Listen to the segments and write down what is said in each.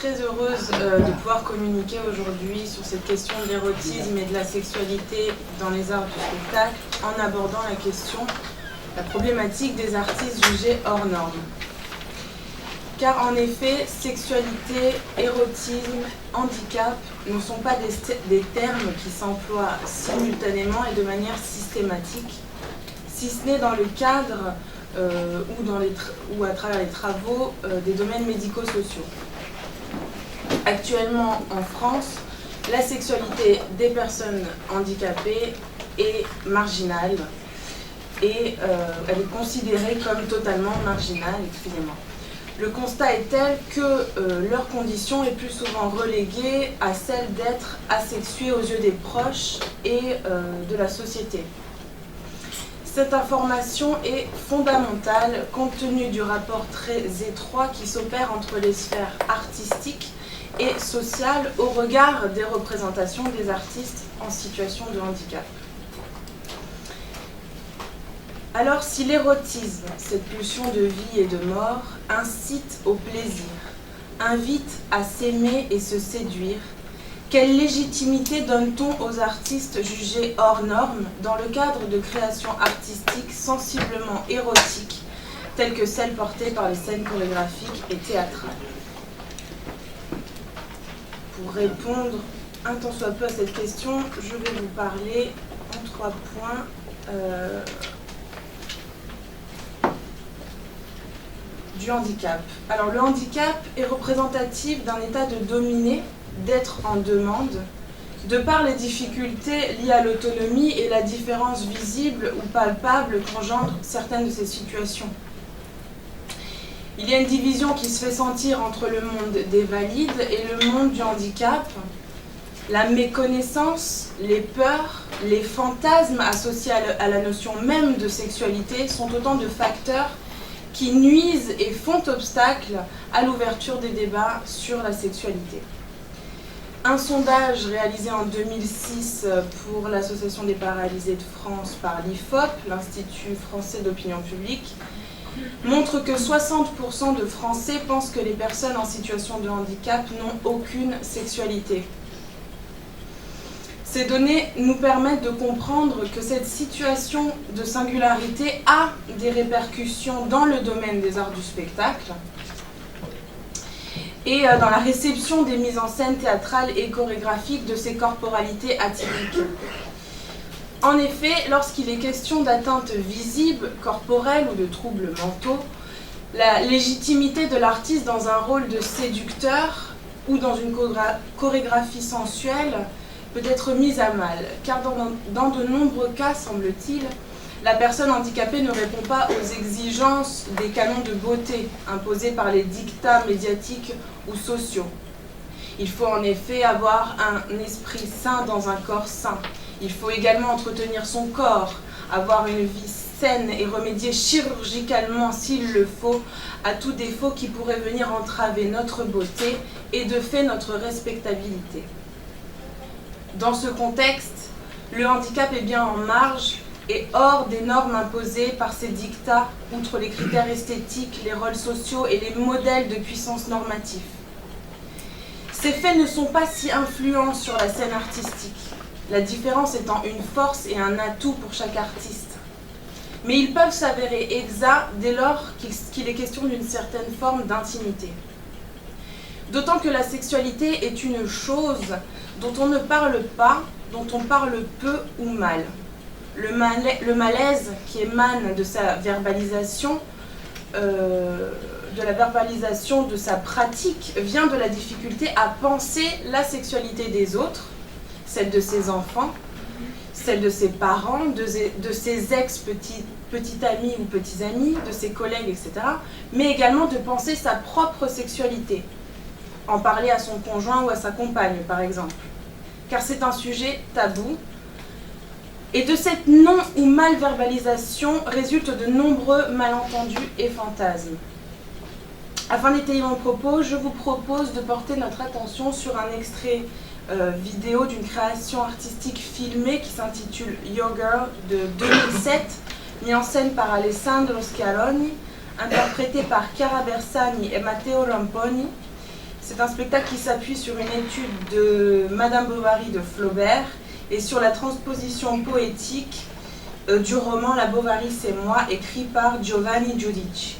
très heureuse de pouvoir communiquer aujourd'hui sur cette question de l'érotisme et de la sexualité dans les arts du spectacle en abordant la problématique des artistes jugés hors normes. Car en effet, sexualité, érotisme, handicap ne sont pas des termes qui s'emploient simultanément et de manière systématique, si ce n'est dans le cadre ou à travers les travaux des domaines médico-sociaux. Actuellement en France, la sexualité des personnes handicapées est marginale et elle est considérée comme totalement marginale, excusez-moi. Le constat est tel que leur condition est plus souvent reléguée à celle d'être asexuée aux yeux des proches et de la société. Cette information est fondamentale compte tenu du rapport très étroit qui s'opère entre les sphères artistiques et sociales au regard des représentations des artistes en situation de handicap. Alors, si l'érotisme, cette pulsion de vie et de mort, incite au plaisir, invite à s'aimer et se séduire, quelle légitimité donne-t-on aux artistes jugés hors normes dans le cadre de créations artistiques sensiblement érotiques, telles que celles portées par les scènes chorégraphiques et théâtrales? Pour répondre un tant soit peu à cette question, je vais vous parler en 3 points du handicap. Alors le handicap est représentatif d'un état de dominé, d'être en demande, de par les difficultés liées à l'autonomie et la différence visible ou palpable qu'engendrent certaines de ces situations. Il y a une division qui se fait sentir entre le monde des valides et le monde du handicap. La méconnaissance, les peurs, les fantasmes associés à la notion même de sexualité sont autant de facteurs qui nuisent et font obstacle à l'ouverture des débats sur la sexualité. Un sondage réalisé en 2006 pour l'Association des paralysés de France par l'IFOP, l'Institut français d'opinion publique, montre que 60% de Français pensent que les personnes en situation de handicap n'ont aucune sexualité. Ces données nous permettent de comprendre que cette situation de singularité a des répercussions dans le domaine des arts du spectacle et dans la réception des mises en scène théâtrales et chorégraphiques de ces corporalités atypiques. En effet, lorsqu'il est question d'atteinte visible, corporelle ou de troubles mentaux, la légitimité de l'artiste dans un rôle de séducteur ou dans une chorégraphie sensuelle peut être mise à mal, car dans de nombreux cas, semble-t-il, la personne handicapée ne répond pas aux exigences des canons de beauté imposés par les dictats médiatiques ou sociaux. Il faut en effet avoir un esprit sain dans un corps sain. Il faut également entretenir son corps, avoir une vie saine et remédier chirurgicalement, s'il le faut, à tout défaut qui pourrait venir entraver notre beauté et de fait notre respectabilité. Dans ce contexte, le handicap est bien en marge et hors des normes imposées par ces dictats, outre les critères esthétiques, les rôles sociaux et les modèles de puissance normatifs. Ces faits ne sont pas si influents sur la scène artistique, la différence étant une force et un atout pour chaque artiste. Mais ils peuvent s'avérer exacts dès lors qu'il est question d'une certaine forme d'intimité. D'autant que la sexualité est une chose dont on ne parle pas, dont on parle peu ou mal. Le malaise qui émane de sa verbalisation, de sa pratique, vient de la difficulté à penser la sexualité des autres, celle de ses enfants, celle de ses parents, de ses ex-petits amis ou petits-amis, de ses collègues, etc., mais également de penser sa propre sexualité, en parler à son conjoint ou à sa compagne, par exemple, car c'est un sujet tabou. Et de cette non- ou mal-verbalisation résultent de nombreux malentendus et fantasmes. Afin d'étayer mon propos, je vous propose de porter notre attention sur un extrait vidéo d'une création artistique filmée qui s'intitule Your Girl de 2007, mis en scène par Alessandro Schiavoni, interprété par Chiara Bersani et Matteo Ramponi. C'est un spectacle qui s'appuie sur une étude de Madame Bovary de Flaubert et sur la transposition poétique du roman La Bovary c'est moi, écrit par Giovanni Giudici.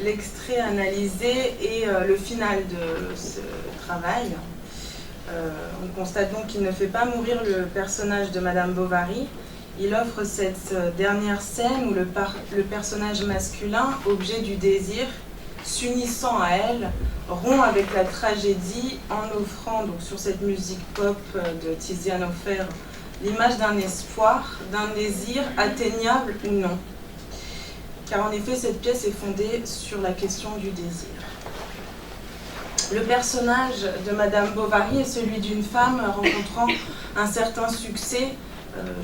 L'extrait analysé et le final de ce travail. On constate donc qu'il ne fait pas mourir le personnage de Madame Bovary. Il offre cette dernière scène où le personnage masculin, objet du désir, s'unissant à elle, rompt avec la tragédie en offrant donc sur cette musique pop de Tiziano Ferro l'image d'un espoir, d'un désir atteignable ou non. Car en effet, cette pièce est fondée sur la question du désir. Le personnage de Madame Bovary est celui d'une femme rencontrant un certain succès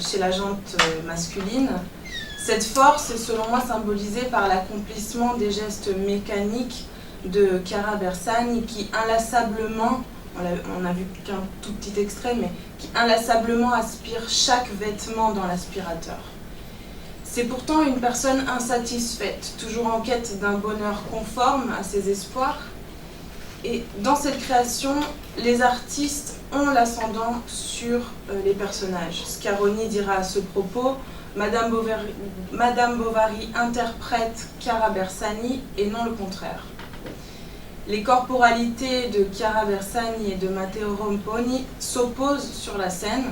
chez la gente masculine. Cette force est selon moi symbolisée par l'accomplissement des gestes mécaniques de Chiara Bersani qui inlassablement, on n'a vu qu'un tout petit extrait, mais qui inlassablement aspire chaque vêtement dans l'aspirateur. C'est pourtant une personne insatisfaite, toujours en quête d'un bonheur conforme à ses espoirs. Et dans cette création, les artistes ont l'ascendant sur les personnages. Scaroni dira à ce propos, Madame Bovary interprète Chiara Bersani et non le contraire. Les corporalités de Chiara Bersani et de Matteo Romponi s'opposent sur la scène.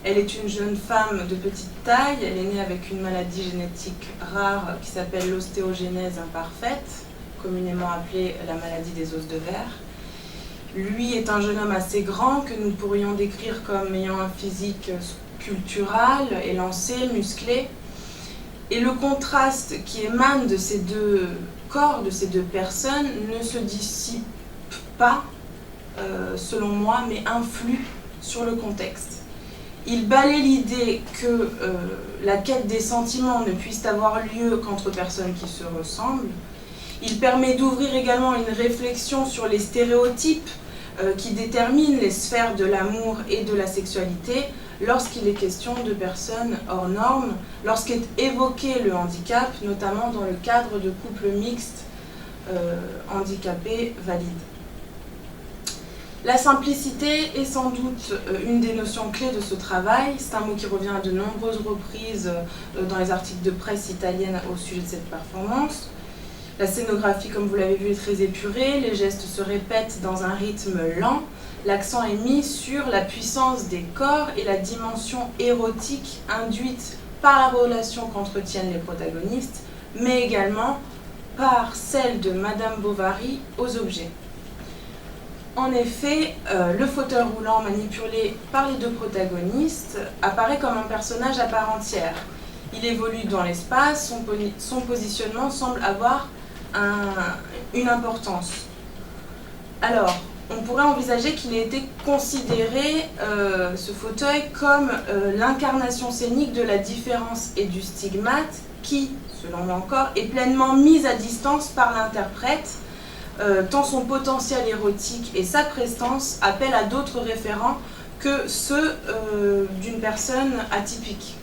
Elle est une jeune femme de petite taille, elle est née avec une maladie génétique rare qui s'appelle l'ostéogenèse imparfaite, communément appelée la maladie des os de verre. Lui est un jeune homme assez grand que nous pourrions décrire comme ayant un physique sculptural, élancé, musclé. Et le contraste qui émane de ces deux corps, de ces deux personnes, ne se dissipe pas, selon moi, mais influe sur le contexte. Il balaie l'idée que la quête des sentiments ne puisse avoir lieu qu'entre personnes qui se ressemblent. Il permet d'ouvrir également une réflexion sur les stéréotypes qui déterminent les sphères de l'amour et de la sexualité lorsqu'il est question de personnes hors normes, lorsqu'est évoqué le handicap, notamment dans le cadre de couples mixtes handicapés valides. La simplicité est sans doute une des notions clés de ce travail. C'est un mot qui revient à de nombreuses reprises dans les articles de presse italienne au sujet de cette performance. La scénographie, comme vous l'avez vu, est très épurée, les gestes se répètent dans un rythme lent. L'accent est mis sur la puissance des corps et la dimension érotique induite par la relation qu'entretiennent les protagonistes, mais également par celle de Madame Bovary aux objets. En effet, le fauteuil roulant manipulé par les deux protagonistes apparaît comme un personnage à part entière. Il évolue dans l'espace, son positionnement semble avoir une importance. Alors, on pourrait envisager qu'il ait été considéré, ce fauteuil, comme l'incarnation scénique de la différence et du stigmate qui, selon moi encore, est pleinement mise à distance par l'interprète, tant son potentiel érotique et sa prestance appellent à d'autres référents que ceux d'une personne atypique.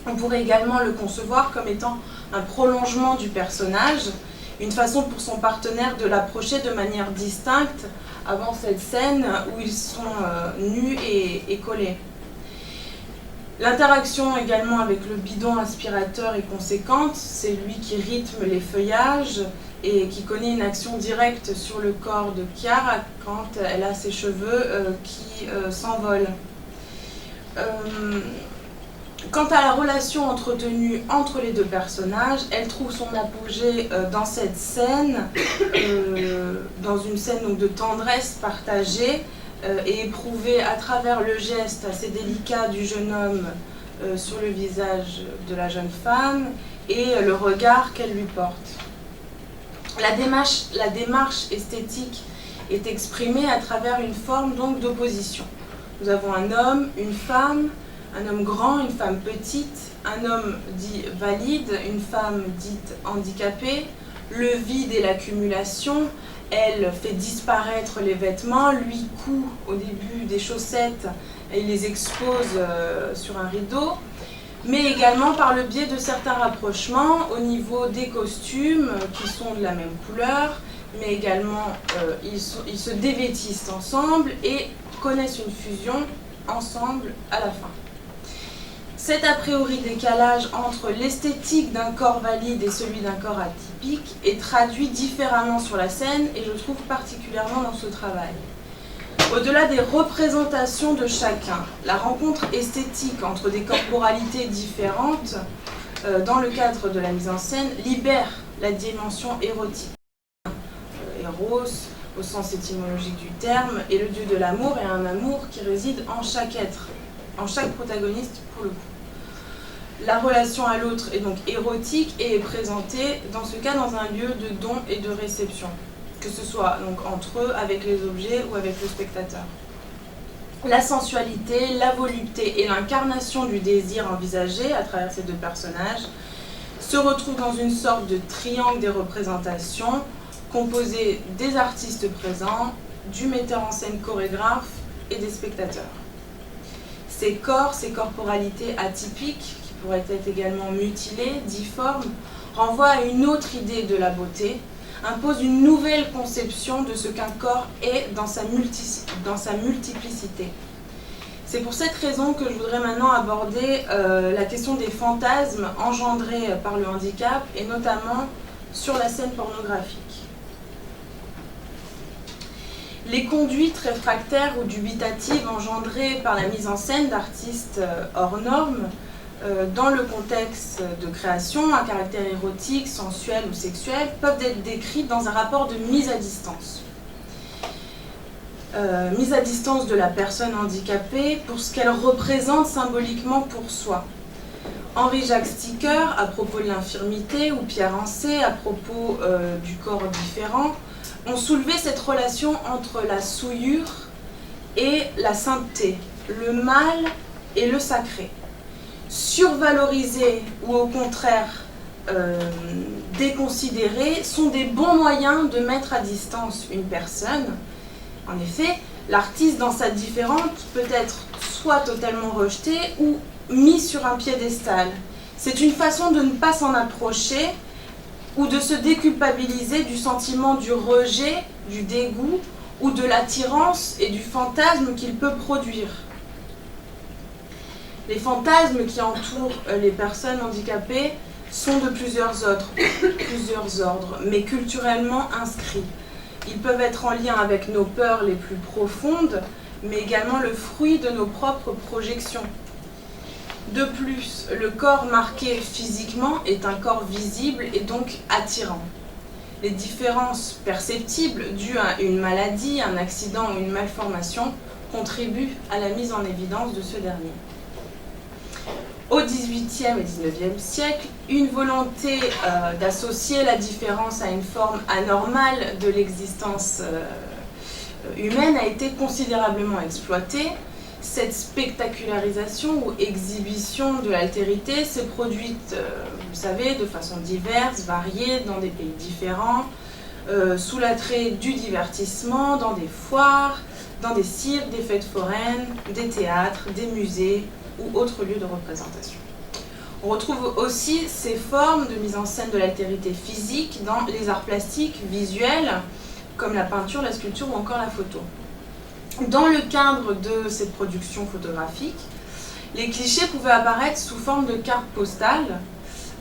On pourrait également le concevoir comme étant un prolongement du personnage, une façon pour son partenaire de l'approcher de manière distincte avant cette scène où ils sont nus et collés. L'interaction également avec le bidon aspirateur est conséquente, c'est lui qui rythme les feuillages et qui connaît une action directe sur le corps de Chiara quand elle a ses cheveux qui s'envolent. Quant à la relation entretenue entre les deux personnages, elle trouve son apogée dans cette scène, dans une scène donc, de tendresse partagée et éprouvée à travers le geste assez délicat du jeune homme sur le visage de la jeune femme et le regard qu'elle lui porte. La démarche esthétique est exprimée à travers une forme donc d'opposition. Nous avons un homme, une femme, un homme grand, une femme petite, un homme dit valide, une femme dite handicapée, le vide et l'accumulation. Elle fait disparaître les vêtements, lui coud au début des chaussettes et il les expose sur un rideau, mais également par le biais de certains rapprochements au niveau des costumes qui sont de la même couleur, mais également ils se dévêtissent ensemble et connaissent une fusion ensemble à la fin. Cet a priori décalage entre l'esthétique d'un corps valide et celui d'un corps atypique est traduit différemment sur la scène et je trouve particulièrement dans ce travail. Au-delà des représentations de chacun, la rencontre esthétique entre des corporalités différentes dans le cadre de la mise en scène libère la dimension érotique. Eros, au sens étymologique du terme, est le dieu de l'amour et un amour qui réside en chaque être, en chaque protagoniste pour le coup. La relation à l'autre est donc érotique et est présentée dans ce cas dans un lieu de don et de réception, que ce soit donc entre eux, avec les objets ou avec le spectateur. La sensualité, la volupté et l'incarnation du désir envisagé à travers ces deux personnages se retrouvent dans une sorte de triangle des représentations composé des artistes présents, du metteur en scène chorégraphe et des spectateurs. Ces corps, ces corporalités atypiques, qui pourraient être également mutilées, difformes, renvoient à une autre idée de la beauté, imposent une nouvelle conception de ce qu'un corps est dans sa multiplicité. C'est pour cette raison que je voudrais maintenant aborder la question des fantasmes engendrés par le handicap, et notamment sur la scène pornographique. Les conduites réfractaires ou dubitatives engendrées par la mise en scène d'artistes hors normes dans le contexte de création à caractère érotique, sensuel ou sexuel peuvent être décrites dans un rapport de mise à distance. mise à distance de la personne handicapée pour ce qu'elle représente symboliquement pour soi. Henri-Jacques Sticker, à propos de l'infirmité, ou Pierre Ancet, à propos du corps différent, ont soulevé cette relation entre la souillure et la sainteté, le mal et le sacré. Survaloriser ou au contraire déconsidérer sont des bons moyens de mettre à distance une personne. En effet, l'artiste dans sa différence peut être soit totalement rejeté ou mis sur un piédestal. C'est une façon de ne pas s'en approcher ou de se déculpabiliser du sentiment du rejet, du dégoût ou de l'attirance et du fantasme qu'il peut produire. Les fantasmes qui entourent les personnes handicapées sont de plusieurs ordres, mais culturellement inscrits. Ils peuvent être en lien avec nos peurs les plus profondes, mais également le fruit de nos propres projections. De plus, le corps marqué physiquement est un corps visible et donc attirant. Les différences perceptibles dues à une maladie, un accident ou une malformation contribuent à la mise en évidence de ce dernier. Au XVIIIe et XIXe siècle, une volonté d'associer la différence à une forme anormale de l'existence humaine a été considérablement exploitée. Cette spectacularisation ou exhibition de l'altérité s'est produite, vous savez, de façon diverse, variée, dans des pays différents, sous l'attrait du divertissement, dans des foires, dans des cirques, des fêtes foraines, des théâtres, des musées ou autres lieux de représentation. On retrouve aussi ces formes de mise en scène de l'altérité physique dans les arts plastiques visuels, comme la peinture, la sculpture ou encore la photo. Dans le cadre de cette production photographique, les clichés pouvaient apparaître sous forme de cartes postales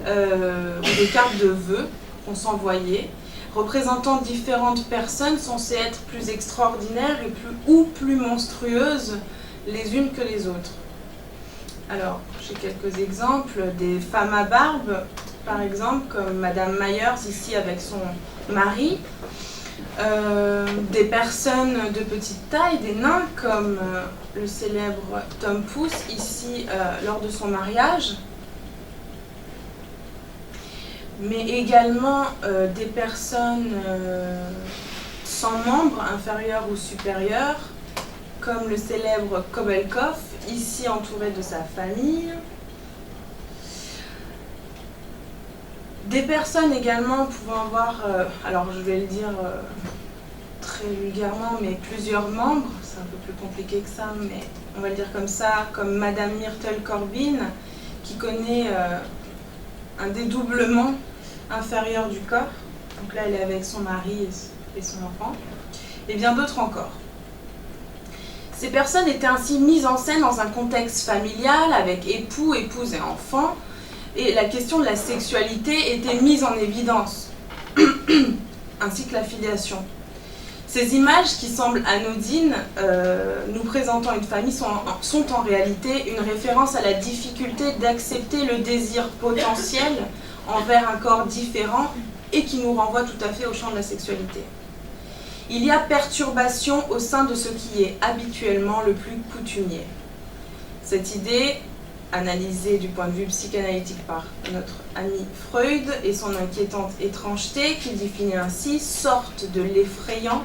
ou de cartes de vœux qu'on s'envoyait, représentant différentes personnes censées être plus extraordinaires et plus monstrueuses les unes que les autres. Alors, j'ai quelques exemples, des femmes à barbe, par exemple, comme Madame Myers, ici avec son mari, des personnes de petite taille, des nains, comme le célèbre Tom Pouce, ici lors de son mariage, mais également des personnes sans membres, inférieurs ou supérieurs, comme le célèbre Kobelkov, ici entouré de sa famille. Des personnes également pouvant avoir, alors je vais le dire très vulgairement, mais plusieurs membres, c'est un peu plus compliqué que ça, mais on va le dire comme ça, comme Madame Myrtle Corbin, qui connaît un dédoublement inférieur du corps. Donc là, elle est avec son mari et son enfant, et bien d'autres encore. Ces personnes étaient ainsi mises en scène dans un contexte familial, avec époux, épouse et enfants, et la question de la sexualité était mise en évidence, ainsi que la filiation. Ces images qui semblent anodines, nous présentant une famille, sont en réalité une référence à la difficulté d'accepter le désir potentiel envers un corps différent et qui nous renvoie tout à fait au champ de la sexualité. Il y a perturbation au sein de ce qui est habituellement le plus coutumier. Cette idée, analysée du point de vue psychanalytique par notre ami Freud et son inquiétante étrangeté, qu'il définit ainsi, sorte de l'effrayant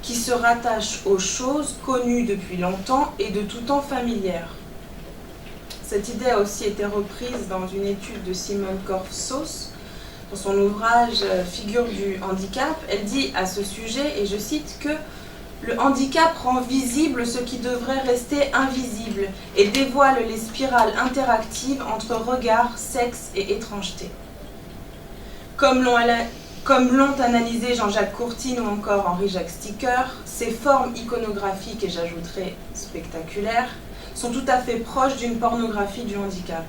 qui se rattache aux choses connues depuis longtemps et de tout temps familières. Cette idée a aussi été reprise dans une étude de Simone Korf-Sauss. Dans son ouvrage « Figure du handicap », elle dit à ce sujet, et je cite, que le handicap rend visible ce qui devrait rester invisible et dévoile les spirales interactives entre regard, sexe et étrangeté. Comme l'ont analysé Jean-Jacques Courtine ou encore Henri-Jacques Sticker, ces formes iconographiques, et j'ajouterai spectaculaires, sont tout à fait proches d'une pornographie du handicap.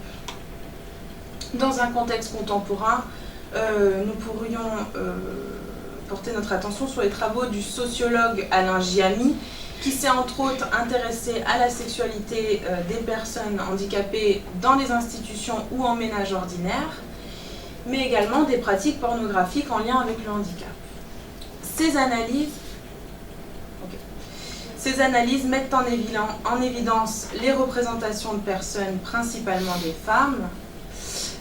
Dans un contexte contemporain, nous pourrions porter notre attention sur les travaux du sociologue Alain Giamy, qui s'est entre autres intéressé à la sexualité des personnes handicapées dans les institutions ou en ménage ordinaire, mais également des pratiques pornographiques en lien avec le handicap. Ces analyses Ces analyses mettent en évidence les représentations de personnes, principalement des femmes,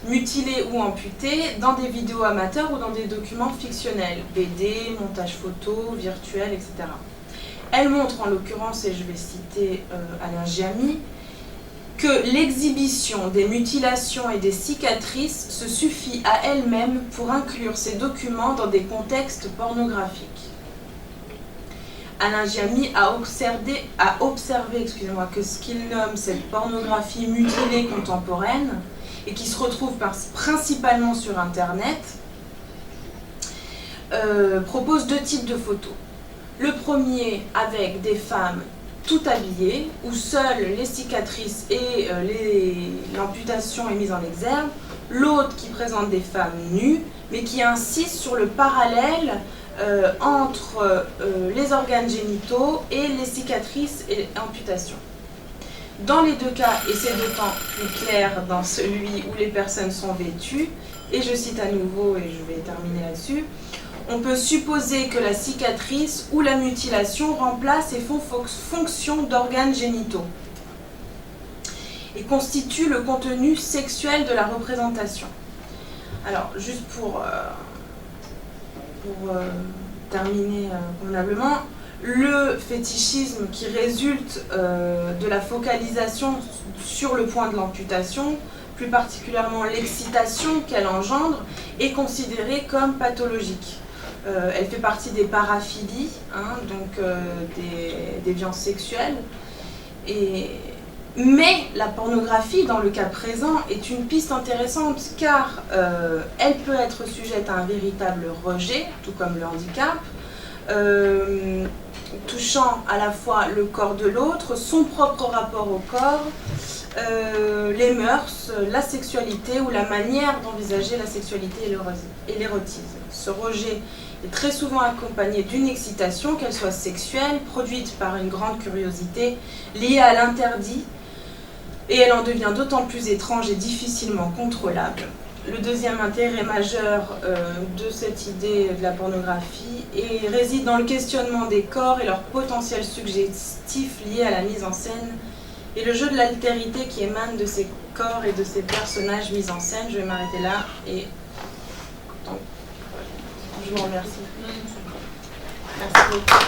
mutilées ou amputées, dans des vidéos amateurs ou dans des documents fictionnels, BD, montage photo, virtuel, etc. Elles montrent en l'occurrence, et je vais citer Alain Giamy, que l'exhibition des mutilations et des cicatrices se suffit à elle-même pour inclure ces documents dans des contextes pornographiques. Alain Giamy a observé que ce qu'il nomme cette pornographie mutilée contemporaine, et qui se retrouve principalement sur Internet, propose 2 types de photos. Le premier avec des femmes tout habillées, où seules les cicatrices et l'amputation est mise en exergue. L'autre qui présente des femmes nues, mais qui insiste sur le parallèle entre les organes génitaux et les cicatrices et amputations. Dans les 2 cas, et c'est d'autant plus clair dans celui où les personnes sont vêtues, et je cite à nouveau, et je vais terminer là-dessus, on peut supposer que la cicatrice ou la mutilation remplace et font fonction d'organes génitaux et constitue le contenu sexuel de la représentation. Alors, juste pour terminer convenablement, le fétichisme qui résulte de la focalisation sur le point de l'amputation, plus particulièrement l'excitation qu'elle engendre, est considéré comme pathologique. Elle fait partie des paraphilies, donc des violences sexuelles. Mais la pornographie, dans le cas présent, est une piste intéressante car elle peut être sujette à un véritable rejet, tout comme le handicap, touchant à la fois le corps de l'autre, son propre rapport au corps, les mœurs, la sexualité ou la manière d'envisager la sexualité et l'érotisme. Ce rejet est très souvent accompagné d'une excitation, qu'elle soit sexuelle, produite par une grande curiosité liée à l'interdit, et elle en devient d'autant plus étrange et difficilement contrôlable. Le deuxième intérêt majeur de cette idée de la pornographie réside dans le questionnement des corps et leur potentiel suggestif lié à la mise en scène et le jeu de l'altérité qui émane de ces corps et de ces personnages mis en scène. Je vais m'arrêter là et donc, je vous remercie. Merci beaucoup.